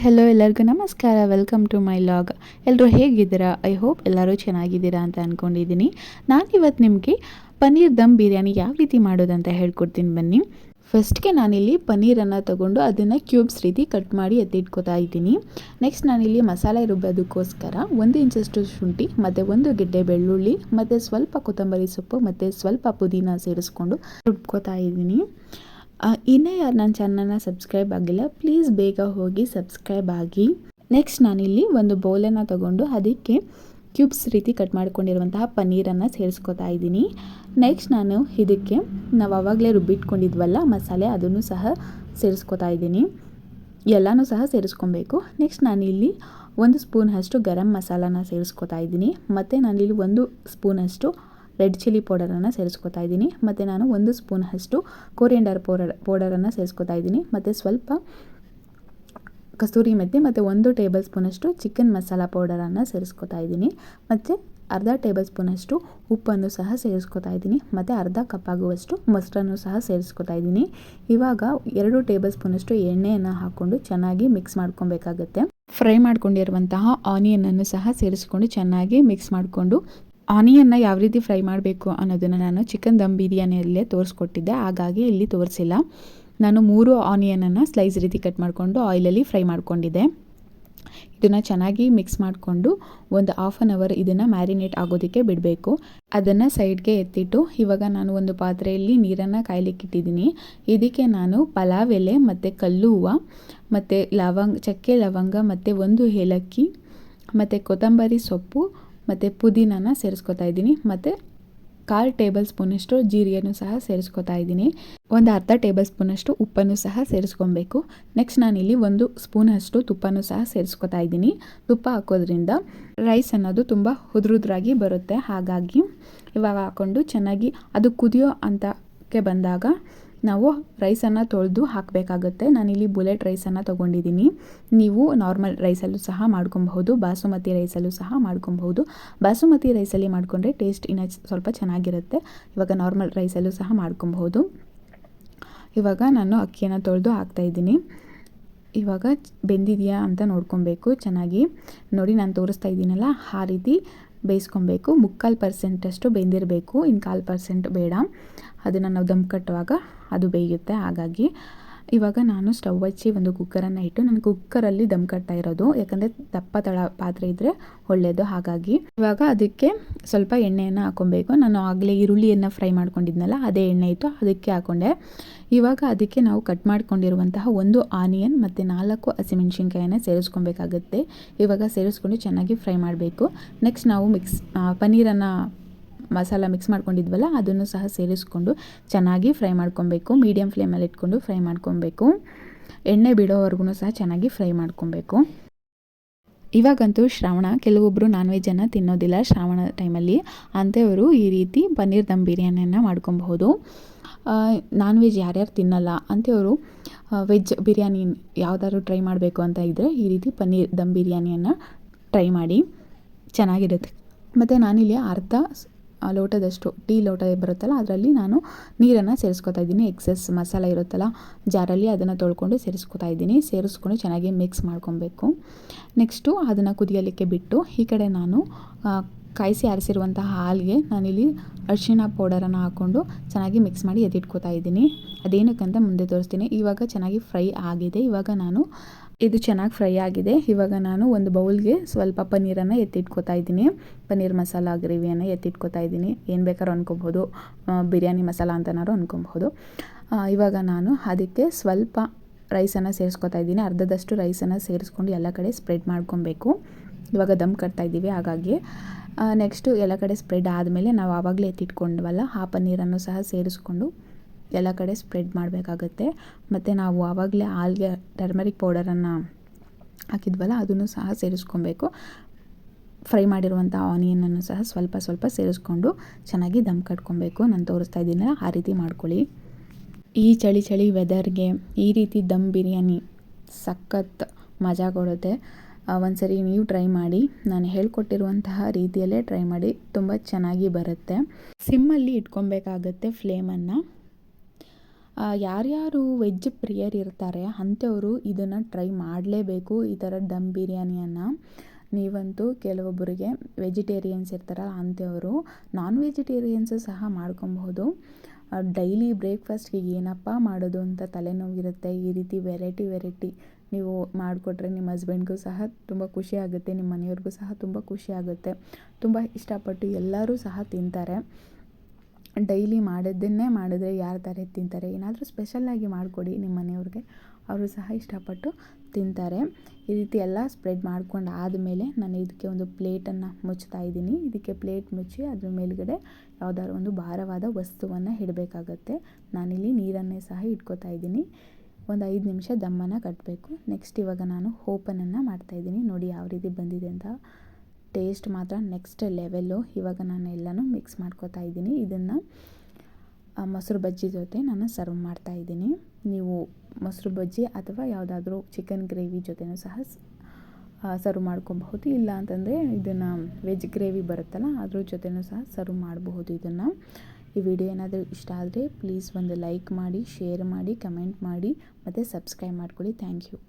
Hello ಎಲ್ಲರಿಗೂ ನಮಸ್ಕಾರ. Welcome to my vlog. ಎಲ್ಲರೂ ಹೇಗಿದ್ದೀರಾ? ಐ ಹೋಪ್ ಎಲ್ಲರೂ ಚೆನ್ನಾಗಿದ್ದೀರಾ ಅಂತ ಅಂದ್ಕೊಂಡಿದ್ದೀನಿ. ನಾನಿವತ್ತು ನಿಮಗೆ ಪನ್ನೀರ್ ದಮ್ ಬಿರಿಯಾನಿ ಯಾವ ರೀತಿ ಮಾಡೋದಂತ ಹೇಳ್ಕೊಡ್ತೀನಿ ಬನ್ನಿ. ಫಸ್ಟ್ಗೆ ನಾನಿಲ್ಲಿ ಪನ್ನೀರನ್ನು ತೊಗೊಂಡು ಅದನ್ನು ಕ್ಯೂಬ್ಸ್ ರೀತಿ ಕಟ್ ಮಾಡಿ ಎತ್ತಿಟ್ಕೋತಾ ಇದ್ದೀನಿ. ನೆಕ್ಸ್ಟ್ ನಾನಿಲ್ಲಿ ಮಸಾಲೆ ರುಬ್ಬೋದಕ್ಕೋಸ್ಕರ 1 ಇಂಚಷ್ಟು ಶುಂಠಿ ಮತ್ತು 1 ಗೆಡ್ಡೆ ಬೆಳ್ಳುಳ್ಳಿ ಮತ್ತು ಸ್ವಲ್ಪ ಕೊತ್ತಂಬರಿ ಸೊಪ್ಪು ಮತ್ತು ಸ್ವಲ್ಪ ಪುದೀನ ಸೇರಿಸ್ಕೊಂಡು ರುಬ್ಕೋತಾ ಇದ್ದೀನಿ. ಇನ್ನೇ ಯಾರು ನನ್ನ ಚಾನಲ್ನ ಸಬ್ಸ್ಕ್ರೈಬ್ ಆಗಿಲ್ಲ, ಪ್ಲೀಸ್ ಬೇಗ ಹೋಗಿ ಸಬ್ಸ್ಕ್ರೈಬ್ ಆಗಿ. ನೆಕ್ಸ್ಟ್ ನಾನಿಲ್ಲಿ ಒಂದು ಬೌಲನ್ನು ತೊಗೊಂಡು ಅದಕ್ಕೆ ಕ್ಯೂಬ್ಸ್ ರೀತಿ ಕಟ್ ಮಾಡ್ಕೊಂಡಿರುವಂತಹ ಪನ್ನೀರನ್ನು ಸೇರಿಸ್ಕೊತಾ ಇದ್ದೀನಿ. ನೆಕ್ಸ್ಟ್ ನಾನು ಇದಕ್ಕೆ ನಾವು ಆವಾಗಲೇ ರುಬ್ಬಿಟ್ಕೊಂಡಿದ್ವಲ್ಲ ಮಸಾಲೆ, ಅದನ್ನು ಸಹ ಸೇರಿಸ್ಕೊತಾ ಇದ್ದೀನಿ. ಎಲ್ಲನೂ ಸಹ ಸೇರಿಸ್ಕೊಬೇಕು. ನೆಕ್ಸ್ಟ್ ನಾನಿಲ್ಲಿ 1 ಸ್ಪೂನಷ್ಟು ಗರಂ ಮಸಾಲಾನ ಸೇರಿಸ್ಕೊತಾ ಇದ್ದೀನಿ. ಮತ್ತು ನಾನಿಲ್ಲಿ 1 ಸ್ಪೂನಷ್ಟು ರೆಡ್ ಚಿಲ್ಲಿ ಪೌಡರನ್ನು ಸೇರಿಸ್ಕೊತಾ ಇದ್ದೀನಿ. ಮತ್ತು ನಾನು 1 ಸ್ಪೂನಷ್ಟು ಕೊರಿಯಂಡರ್ ಪೌಡರನ್ನು ಸೇರಿಸ್ಕೊತಾ ಇದ್ದೀನಿ. ಮತ್ತು ಸ್ವಲ್ಪ ಕಸ್ತೂರಿ ಮೆಥಿ ಮತ್ತು 1 ಟೇಬಲ್ ಸ್ಪೂನಷ್ಟು ಚಿಕನ್ ಮಸಾಲ ಪೌಡರನ್ನು ಸೇರಿಸ್ಕೊತಾ ಇದ್ದೀನಿ. ಮತ್ತು ಅರ್ಧ ಟೇಬಲ್ ಸ್ಪೂನಷ್ಟು ಉಪ್ಪನ್ನು ಸಹ ಸೇರಿಸ್ಕೊತಾ ಇದ್ದೀನಿ. ಮತ್ತು ಅರ್ಧ ಕಪ್ ಆಗುವಷ್ಟು ಮೊಸರನ್ನು ಸಹ ಸೇರಿಸ್ಕೊತಾ ಇದ್ದೀನಿ. ಇವಾಗ 2 ಟೇಬಲ್ ಸ್ಪೂನಷ್ಟು ಎಣ್ಣೆಯನ್ನು ಹಾಕ್ಕೊಂಡು ಚೆನ್ನಾಗಿ ಮಿಕ್ಸ್ ಮಾಡ್ಕೊಬೇಕಾಗತ್ತೆ. ಫ್ರೈ ಮಾಡ್ಕೊಂಡಿರುವಂತಹ ಆನಿಯನನ್ನು ಸಹ ಸೇರಿಸ್ಕೊಂಡು ಚೆನ್ನಾಗಿ ಮಿಕ್ಸ್ ಮಾಡಿಕೊಂಡು, ಆನಿಯನ್ನ ಯಾವ ರೀತಿ ಫ್ರೈ ಮಾಡಬೇಕು ಅನ್ನೋದನ್ನು ನಾನು ಚಿಕನ್ ದಮ್ ಬಿರಿಯಾನಿಯಲ್ಲೇ ತೋರಿಸ್ಕೊಟ್ಟಿದ್ದೆ, ಹಾಗಾಗಿ ಇಲ್ಲಿ ತೋರಿಸಿಲ್ಲ. ನಾನು 3 ಆನಿಯನನ್ನು ಸ್ಲೈಸ್ ರೀತಿ ಕಟ್ ಮಾಡಿಕೊಂಡು ಆಯಿಲಲ್ಲಿ ಫ್ರೈ ಮಾಡ್ಕೊಂಡಿದ್ದೆ. ಇದನ್ನು ಚೆನ್ನಾಗಿ ಮಿಕ್ಸ್ ಮಾಡಿಕೊಂಡು ಒಂದು ಹಾಫ್ ಆನ್ ಅವರ್ ಇದನ್ನು ಮ್ಯಾರಿನೇಟ್ ಆಗೋದಕ್ಕೆ ಬಿಡಬೇಕು. ಅದನ್ನು ಸೈಡ್ಗೆ ಎತ್ತಿಟ್ಟು ಇವಾಗ ನಾನು ಒಂದು ಪಾತ್ರೆಯಲ್ಲಿ ನೀರನ್ನು ಕಾಯ್ಲಿಕ್ಕಿಟ್ಟಿದ್ದೀನಿ. ಇದಕ್ಕೆ ನಾನು ಪಲಾವ್ ಎಲೆ ಮತ್ತು ಕಲ್ಲು ಹೂವು ಮತ್ತು ಚಕ್ಕೆ ಲವಂಗ ಮತ್ತು 1 ಏಲಕ್ಕಿ ಮತ್ತು ಕೊತ್ತಂಬರಿ ಸೊಪ್ಪು ಮತ್ತು ಪುದೀನನ ಸೇರಿಸ್ಕೊತಾ ಇದ್ದೀನಿ. ಮತ್ತು 1/4 ಟೇಬಲ್ ಸ್ಪೂನಷ್ಟು ಜೀರಿಗೆನೂ ಸಹ ಸೇರಿಸ್ಕೊತಾ ಇದ್ದೀನಿ. ಒಂದು ಅರ್ಧ ಟೇಬಲ್ ಸ್ಪೂನಷ್ಟು ಉಪ್ಪನ್ನು ಸಹ ಸೇರಿಸ್ಕೊಬೇಕು. ನೆಕ್ಸ್ಟ್ ನಾನಿಲ್ಲಿ 1 ಸ್ಪೂನಷ್ಟು ತುಪ್ಪನೂ ಸಹ ಸೇರಿಸ್ಕೊತಾ ಇದ್ದೀನಿ. ತುಪ್ಪ ಹಾಕೋದ್ರಿಂದ ರೈಸ್ ಅನ್ನೋದು ತುಂಬ ಉದುರುದ್ರಾಗಿ ಬರುತ್ತೆ. ಹಾಗಾಗಿ ಇವಾಗ ಹಾಕ್ಕೊಂಡು ಚೆನ್ನಾಗಿ ಅದು ಕುದಿಯೋ ಹಂತಕ್ಕೆ ಬಂದಾಗ ನಾವು ರೈಸನ್ನು ತೊಳೆದು ಹಾಕಬೇಕಾಗುತ್ತೆ. ನಾನಿಲ್ಲಿ ಬುಲೆಟ್ ರೈಸನ್ನು ತೊಗೊಂಡಿದ್ದೀನಿ. ನೀವು ನಾರ್ಮಲ್ ರೈಸಲ್ಲೂ ಸಹ ಮಾಡ್ಕೊಬಹುದು, ಬಾಸುಮತಿ ರೈಸಲ್ಲೂ ಸಹ ಮಾಡ್ಕೊಬಹುದು. ಬಾಸುಮತಿ ರೈಸಲ್ಲಿ ಮಾಡಿಕೊಂಡ್ರೆ ಟೇಸ್ಟ್ ಇನ್ನೂ ಸ್ವಲ್ಪ ಚೆನ್ನಾಗಿರುತ್ತೆ. ಇವಾಗ ನಾರ್ಮಲ್ ರೈಸಲ್ಲೂ ಸಹ ಮಾಡ್ಕೊಬಹುದು. ಇವಾಗ ನಾನು ಅಕ್ಕಿಯನ್ನು ತೊಳೆದು ಹಾಕ್ತಾಯಿದ್ದೀನಿ. ಇವಾಗ ಬೆಂದಿದೆಯಾ ಅಂತ ನೋಡ್ಕೊಬೇಕು ಚೆನ್ನಾಗಿ. ನೋಡಿ ನಾನು ತೋರಿಸ್ತಾ ಇದ್ದೀನಲ್ಲ, ಆ ರೀತಿ ಬೇಯಿಸ್ಕೊಬೇಕು. 3/4% ಬೆಂದಿರಬೇಕು, ಇನ್ನು 1/4% ಬೇಡ. ಅದನ್ನು ನಾವು ದಮ್ ಕಟ್ಟುವಾಗ ಅದು ಬೇಯುತ್ತೆ. ಹಾಗಾಗಿ ಇವಾಗ ನಾನು ಸ್ಟವ್ ಹಚ್ಚಿ ಒಂದು ಕುಕ್ಕರನ್ನು ಇಟ್ಟು, ನಾನು ಕುಕ್ಕರಲ್ಲಿ ದಮ್ ಕಟ್ತಾ ಇರೋದು, ಯಾಕಂದರೆ ದಪ್ಪ ಪಾತ್ರೆ ಇದ್ದರೆ ಒಳ್ಳೆಯದು. ಹಾಗಾಗಿ ಇವಾಗ ಅದಕ್ಕೆ ಸ್ವಲ್ಪ ಎಣ್ಣೆಯನ್ನು ಹಾಕ್ಕೊಬೇಕು. ನಾನು ಆಗಲೇ ಈರುಳ್ಳಿಯನ್ನು ಫ್ರೈ ಮಾಡ್ಕೊಂಡಿದ್ನಲ್ಲ, ಅದೇ ಎಣ್ಣೆ ಇತ್ತು, ಅದಕ್ಕೆ ಹಾಕ್ಕೊಂಡೆ. ಇವಾಗ ಅದಕ್ಕೆ ನಾವು ಕಟ್ ಮಾಡ್ಕೊಂಡಿರುವಂತಹ 1 ಆನಿಯನ್ ಮತ್ತು 4 ಹಸಿಮೆಣ್ಸಿನ್ಕಾಯನ್ನು ಸೇರಿಸ್ಕೊಬೇಕಾಗುತ್ತೆ. ಇವಾಗ ಸೇರಿಸ್ಕೊಂಡು ಚೆನ್ನಾಗಿ ಫ್ರೈ ಮಾಡಬೇಕು. ನೆಕ್ಸ್ಟ್ ನಾವು ಪನ್ನೀರನ್ನು ಮಸಾಲ ಮಿಕ್ಸ್ ಮಾಡ್ಕೊಂಡಿದ್ವಲ್ಲ, ಅದನ್ನು ಸಹ ಸೇರಿಸ್ಕೊಂಡು ಚೆನ್ನಾಗಿ ಫ್ರೈ ಮಾಡ್ಕೊಬೇಕು. ಮೀಡಿಯಮ್ ಫ್ಲೇಮಲ್ಲಿ ಇಟ್ಕೊಂಡು ಫ್ರೈ ಮಾಡ್ಕೊಬೇಕು. ಎಣ್ಣೆ ಬಿಡೋವರೆಗೂ ಸಹ ಚೆನ್ನಾಗಿ ಫ್ರೈ ಮಾಡ್ಕೊಬೇಕು. ಇವಾಗಂತೂ ಶ್ರಾವಣ, ಕೆಲವೊಬ್ಬರು ನಾನ್ ವೆಜ್ಜನ್ನು ತಿನ್ನೋದಿಲ್ಲ ಶ್ರಾವಣ ಟೈಮಲ್ಲಿ. ಅಂಥವರು ಈ ರೀತಿ ಪನ್ನೀರ್ ದಮ್ ಬಿರಿಯಾನಿಯನ್ನು ಮಾಡ್ಕೊಬಹುದು. ನಾನ್ ವೆಜ್ ಯಾರ್ಯಾರು ತಿನ್ನಲ್ಲ ಅಂಥವರು ವೆಜ್ ಬಿರಿಯಾನಿ ಯಾವುದಾದ್ರು ಟ್ರೈ ಮಾಡಬೇಕು ಅಂತ ಇದ್ದರೆ ಈ ರೀತಿ ಪನ್ನೀರ್ ದಮ್ ಬಿರಿಯಾನಿಯನ್ನು ಟ್ರೈ ಮಾಡಿ, ಚೆನ್ನಾಗಿರುತ್ತೆ. ಮತ್ತು ನಾನಿಲ್ಲಿ ಅರ್ಧ ಲೋಟದಷ್ಟು ಟೀ ಲೋಟ ಬರುತ್ತಲ್ಲ, ಅದರಲ್ಲಿ ನಾನು ನೀರನ್ನು ಸೇರಿಸ್ಕೊತಾ ಇದ್ದೀನಿ. ಎಕ್ಸೆಸ್ ಮಸಾಲೆ ಇರುತ್ತಲ್ಲ ಜಾರಲ್ಲಿ, ಅದನ್ನು ತೊಳ್ಕೊಂಡು ಸೇರಿಸ್ಕೊತಾ ಇದ್ದೀನಿ. ಸೇರಿಸ್ಕೊಂಡು ಚೆನ್ನಾಗಿ ಮಿಕ್ಸ್ ಮಾಡ್ಕೊಬೇಕು. ನೆಕ್ಸ್ಟು ಅದನ್ನು ಕುದಿಯಲಿಕ್ಕೆ ಬಿಟ್ಟು, ಈ ಕಡೆ ನಾನು ಕಾಯಿಸಿ ಆರಿಸಿರುವಂತಹ ಹಾಲಿಗೆ ನಾನಿಲ್ಲಿ ಅರಿಶಿಣ ಪೌಡರನ್ನು ಹಾಕ್ಕೊಂಡು ಚೆನ್ನಾಗಿ ಮಿಕ್ಸ್ ಮಾಡಿ ಎತ್ತಿಟ್ಕೋತಾ ಇದ್ದೀನಿ. ಅದೇನಕ್ಕಂತ ಮುಂದೆ ತೋರಿಸ್ತೀನಿ. ಇವಾಗ ಚೆನ್ನಾಗಿ ಫ್ರೈ ಆಗಿದೆ. ಇವಾಗ ನಾನು ಇದು ಚೆನ್ನಾಗಿ ಫ್ರೈ ಆಗಿದೆ. ಇವಾಗ ನಾನು ಒಂದು ಬೌಲ್ಗೆ ಸ್ವಲ್ಪ ಪನ್ನೀರನ್ನು ಎತ್ತಿಟ್ಕೋತಾ ಇದ್ದೀನಿ. ಪನ್ನೀರ್ ಮಸಾಲ ಗ್ರೇವಿಯನ್ನು ಎತ್ತಿಟ್ಕೋತಾ ಇದ್ದೀನಿ. ಏನು ಬೇಕಾದ್ರೂ ಅನ್ಕೊಬೋದು, ಬಿರಿಯಾನಿ ಮಸಾಲ ಅಂತನಾದ್ರು ಅನ್ಕೊಬಹುದು. ಇವಾಗ ನಾನು ಅದಕ್ಕೆ ಸ್ವಲ್ಪ ರೈಸನ್ನು ಸೇರಿಸ್ಕೊತಾ ಇದ್ದೀನಿ. ಅರ್ಧದಷ್ಟು ರೈಸನ್ನು ಸೇರಿಸ್ಕೊಂಡು ಎಲ್ಲ ಕಡೆ ಸ್ಪ್ರೆಡ್ ಮಾಡ್ಕೊಬೇಕು. ಇವಾಗ ದಮ್ ಕಟ್ತಾ ಇದ್ದೀವಿ, ಹಾಗಾಗಿ ನೆಕ್ಸ್ಟು ಎಲ್ಲ ಕಡೆ ಸ್ಪ್ರೆಡ್ ಆದಮೇಲೆ ನಾವು ಆವಾಗಲೇ ಎತ್ತಿಟ್ಕೊಂಡ್ವಲ್ಲ ಆ ಪನ್ನೀರನ್ನು ಸಹ ಸೇರಿಸ್ಕೊಂಡು ಎಲ್ಲ ಕಡೆ ಸ್ಪ್ರೆಡ್ ಮಾಡಬೇಕಾಗತ್ತೆ. ಮತ್ತು ನಾವು ಆವಾಗಲೇ ಹಾಲಿಗೆ ಟರ್ಮರಿಕ್ ಪೌಡರನ್ನು ಹಾಕಿದ್ವಲ್ಲ, ಅದನ್ನು ಸಹ ಸೇರಿಸ್ಕೊಬೇಕು. ಫ್ರೈ ಮಾಡಿರುವಂಥ ಆನಿಯನನ್ನು ಸಹ ಸ್ವಲ್ಪ ಸ್ವಲ್ಪ ಸೇರಿಸ್ಕೊಂಡು ಚೆನ್ನಾಗಿ ದಮ್ ಕಟ್ಕೊಬೇಕು. ನಾನು ತೋರಿಸ್ತಾ ಇದ್ದೀನಲ್ಲ, ಆ ರೀತಿ ಮಾಡ್ಕೊಳ್ಳಿ. ಈ ಚಳಿ ವೆದರ್ಗೆ ಈ ರೀತಿ ದಮ್ ಬಿರಿಯಾನಿ ಸಖತ್ ಮಜಾ ಕೊಡುತ್ತೆ. ಒಂದ್ಸರಿ ನೀವು ಟ್ರೈ ಮಾಡಿ, ನಾನು ಹೇಳ್ಕೊಟ್ಟಿರುವಂತಹ ರೀತಿಯಲ್ಲೇ ಟ್ರೈ ಮಾಡಿ, ತುಂಬ ಚೆನ್ನಾಗಿ ಬರುತ್ತೆ. ಸಿಮ್ಮಲ್ಲಿ ಇಟ್ಕೊಬೇಕಾಗತ್ತೆ ಫ್ಲೇಮನ್ನು. ಯಾರ್ಯಾರು ವೆಜ್ ಪ್ರಿಯರ್ ಇರ್ತಾರೆ ಅಂಥವರು ಇದನ್ನು ಟ್ರೈ ಮಾಡಲೇಬೇಕು, ಈ ಥರ ದಮ್ ಬಿರಿಯಾನಿಯನ್ನು. ನೀವಂತೂ ಕೆಲವೊಬ್ಬರಿಗೆ ವೆಜಿಟೇರಿಯನ್ಸ್ ಇರ್ತಾರಲ್ಲ ಅಂಥವರು ನಾನ್ ವೆಜಿಟೇರಿಯನ್ಸು ಸಹ ಮಾಡ್ಕೊಬಹುದು. ಡೈಲಿ ಬ್ರೇಕ್ಫಾಸ್ಟ್ಗೆ ಏನಪ್ಪ ಮಾಡೋದು ಅಂತ ತಲೆನೋವಿರುತ್ತೆ. ಈ ರೀತಿ ವೆರೈಟಿ ನೀವು ಮಾಡಿಕೊಟ್ರೆ ನಿಮ್ಮ ಹಸ್ಬೆಂಡ್ಗೂ ಸಹ ತುಂಬ ಖುಷಿ ಆಗುತ್ತೆ, ನಿಮ್ಮ ಮನೆಯವ್ರಿಗೂ ಸಹ ತುಂಬ ಖುಷಿ ಆಗುತ್ತೆ. ತುಂಬ ಇಷ್ಟಪಟ್ಟು ಎಲ್ಲರೂ ಸಹ ತಿಂತಾರೆ. ಡೈಲಿ ಮಾಡೋದನ್ನೇ ಮಾಡಿದ್ರೆ ಯಾರು ಥರ ತಿಂತಾರೆ? ಏನಾದರೂ ಸ್ಪೆಷಲ್ಲಾಗಿ ಮಾಡಿಕೊಡಿ ನಿಮ್ಮ ಮನೆಯವ್ರಿಗೆ, ಅವರು ಸಹ ಇಷ್ಟಪಟ್ಟು ತಿಂತಾರೆ. ಈ ರೀತಿ ಎಲ್ಲ ಸ್ಪ್ರೆಡ್ ಮಾಡ್ಕೊಂಡು ಆದಮೇಲೆ ನಾನು ಇದಕ್ಕೆ ಒಂದು ಪ್ಲೇಟನ್ನು ಮುಚ್ತಾ ಇದ್ದೀನಿ. ಇದಕ್ಕೆ ಪ್ಲೇಟ್ ಮುಚ್ಚಿ ಅದ್ರ ಮೇಲುಗಡೆ ಯಾವುದಾದ್ರು ಒಂದು ಭಾರವಾದ ವಸ್ತುವನ್ನು ಇಡಬೇಕಾಗತ್ತೆ. ನಾನಿಲ್ಲಿ ನೀರನ್ನೇ ಸಹ ಇಟ್ಕೋತಾ ಇದ್ದೀನಿ. ಒಂದು 5 ನಿಮಿಷ ದಮ್ಮನ್ನು ಕಟ್ಟಬೇಕು. ನೆಕ್ಸ್ಟ್ ಇವಾಗ ನಾನು ಓಪನನ್ನು ಮಾಡ್ತಾಯಿದ್ದೀನಿ. ನೋಡಿ ಯಾವ ರೀತಿ ಬಂದಿದೆ ಅಂತ. ಟೇಸ್ಟ್ ಮಾತ್ರ ನೆಕ್ಸ್ಟ್ ಲೆವೆಲ್ಲು. ಇವಾಗ ನಾನು ಎಲ್ಲನೂ ಮಿಕ್ಸ್ ಮಾಡ್ಕೋತಾ ಇದ್ದೀನಿ. ಇದನ್ನು ಮೊಸರು ಬಜ್ಜಿ ಜೊತೆ ನಾನು ಸರ್ವ್ ಮಾಡ್ತಾಯಿದ್ದೀನಿ. ನೀವು ಮೊಸರು ಬಜ್ಜಿ ಅಥವಾ ಯಾವುದಾದ್ರೂ ಚಿಕನ್ ಗ್ರೇವಿ ಜೊತೆನೂ ಸಹ ಸರ್ವ್ ಮಾಡ್ಕೊಬಹುದು. ಇಲ್ಲ ಅಂತಂದರೆ ಇದನ್ನು ವೆಜ್ ಗ್ರೇವಿ ಬರುತ್ತಲ್ಲ ಅದ್ರ ಜೊತೆನೂ ಸಹ ಸರ್ವ್ ಮಾಡಬಹುದು ಇದನ್ನು. ಈ ವಿಡಿಯೋ ಏನಾದರೂ ಇಷ್ಟ ಆದರೆ ಪ್ಲೀಸ್ ಒಂದು ಲೈಕ್ ಮಾಡಿ, ಶೇರ್ ಮಾಡಿ, ಕಮೆಂಟ್ ಮಾಡಿ ಮತ್ತು ಸಬ್ಸ್ಕ್ರೈಬ್ ಮಾಡ್ಕೊಳ್ಳಿ. Thank you.